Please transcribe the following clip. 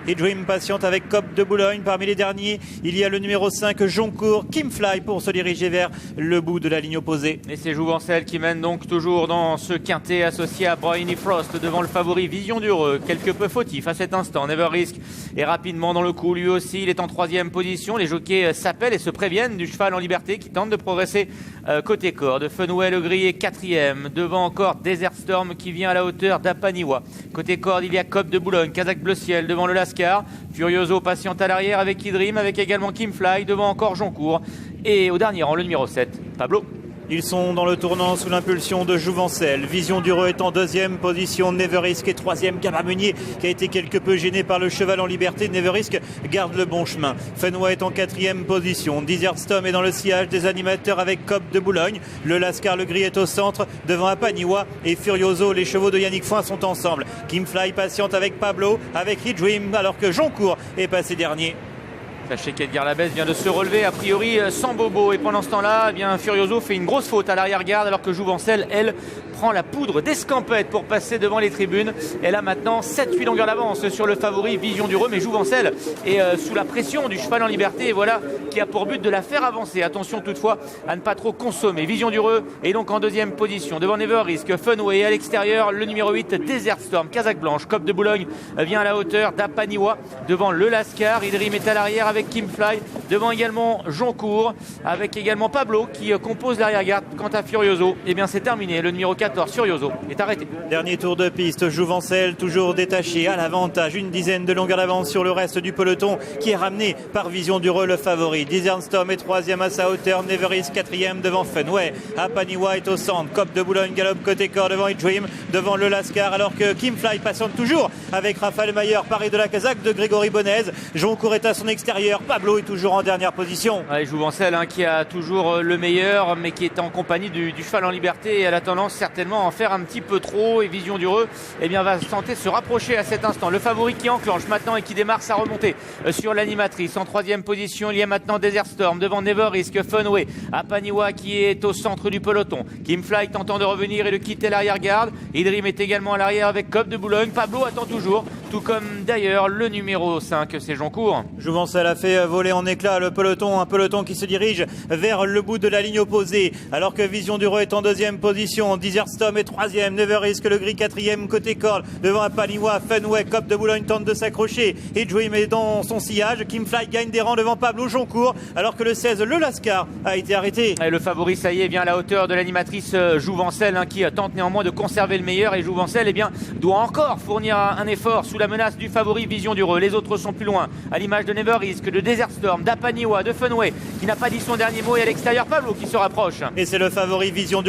Et Dream patiente avec Cop de Boulogne. Parmi les derniers, il y a le numéro 5, Joncourt, Kimfly pour se diriger vers le bout de la ligne opposée. Et c'est Jouvencel qui mène donc toujours dans ce quintet associé à Briny Frost devant le favori Vision d'Heureux. Quelque peu fautif à cet instant. Never Risk est rapidement dans le coup. Lui aussi, il est en 3e position. Les jockeys s'appellent et se préviennent du cheval en liberté qui tente de progresser côté corde. Fenway le Gris est 4e. Devant encore Desert Storm qui vient à la hauteur d'Apaniwa. Côté corde, il y a Cop de Boulogne, Kazakh Bleu Ciel devant le Lascar. Furioso patiente à l'arrière avec Idrim, avec également Kimfly, devant encore Joncourt. Et au dernier rang, le numéro 7, Pablo. Ils sont dans le tournant sous l'impulsion de Jouvencel. Vision d'Heureux est en 2e position. Never Risk est 3e. Gabin Meunier qui a été quelque peu gêné par le cheval en liberté. Never Risk garde le bon chemin. Fenway est en 4e position. Desert Storm est dans le sillage des animateurs avec Cop de Boulogne. Le Lascar le Gris est au centre devant Apaniwa et Furioso. Les chevaux de Yannick Foin sont ensemble. Kimfly patiente avec Pablo, avec Dream, alors que Joncourt est passé dernier. Sachez qu'Edgar Labesse vient de se relever, a priori sans bobo. Et pendant ce temps-là, eh bien, Furioso fait une grosse faute à l'arrière-garde, alors que Jouvencel, elle, prend la poudre d'escampette pour passer devant les tribunes. Elle a maintenant 7-8 longueurs d'avance sur le favori Vision d'Heureux. Mais Jouvencel est sous la pression du cheval en liberté. Et voilà qui a pour but de la faire avancer. Attention toutefois à ne pas trop consommer. Vision d'Heureux est donc en 2e position. Devant Never Risk, Fenway à l'extérieur. Le numéro 8, Desert Storm, Kazakh Blanche. Cop de Boulogne vient à la hauteur d'Apaniwa. Devant le Lascar, Idrim est à l'arrière avec Kimfly, devant également Joncourt, avec également Pablo qui compose l'arrière-garde. Quant à Furioso, eh bien c'est terminé. Le numéro 14, Furioso, est arrêté. Dernier tour de piste, Jouvencel toujours détaché à l'avantage, une dizaine de longueurs d'avance sur le reste du peloton qui est ramené par Vision d'Heureux, le favori. Desert Storm est 3e à sa hauteur, Never Risk 4e devant Fenway. Apaniwa est au centre, Cop de Boulogne galope côté corps devant Dream, devant le Lascar, alors que Kimfly patiente toujours avec Raphaël Mayer, paré de la Kazakh de Grégory Bonez. Joncourt est à son extérieur, Pablo est toujours en dernière position. Ouais, Jouvencel qui a toujours le meilleur, mais qui est en compagnie du cheval en liberté et elle a tendance certainement à en faire un petit peu trop. Et Vision d'Heureux eh bien, va tenter de se rapprocher à cet instant. Le favori qui enclenche maintenant et qui démarre sa remontée sur l'animatrice. En 3e position, il y a maintenant Desert Storm devant Never Risk, Fenway, Apaniwa qui est au centre du peloton. Kimfly tentant de revenir et de quitter l'arrière-garde. Idrim est également à l'arrière avec Cop de Boulogne. Pablo attend toujours, tout comme d'ailleurs le numéro 5, c'est Joncourt. Jouvencel a fait voler en éclats le peloton, un peloton qui se dirige vers le bout de la ligne opposée, alors que Vision d'Heureux est en 2e position. Desert Storm est 3e, Never Risk le Gris 4e côté corde devant Apaniwa. Fenway, Cop de Boulogne tente de s'accrocher et Dream est dans son sillage. Kimfly gagne des rangs devant Pablo. Joncourt, alors que le 16, le Lascar, a été arrêté. Et le favori, ça y est, vient à la hauteur de l'animatrice Jouvencel qui tente néanmoins de conserver le meilleur. Et Jouvencel eh bien, doit encore fournir un effort sous la menace du favori Vision d'Heureux. Les autres sont plus loin, à l'image de Never Risk, de Desert Storm, d'Apaniwa, de Fenway qui n'a pas dit son dernier mot, et à l'extérieur Pablo qui se rapproche. Et c'est le favori Vision d'Heureux.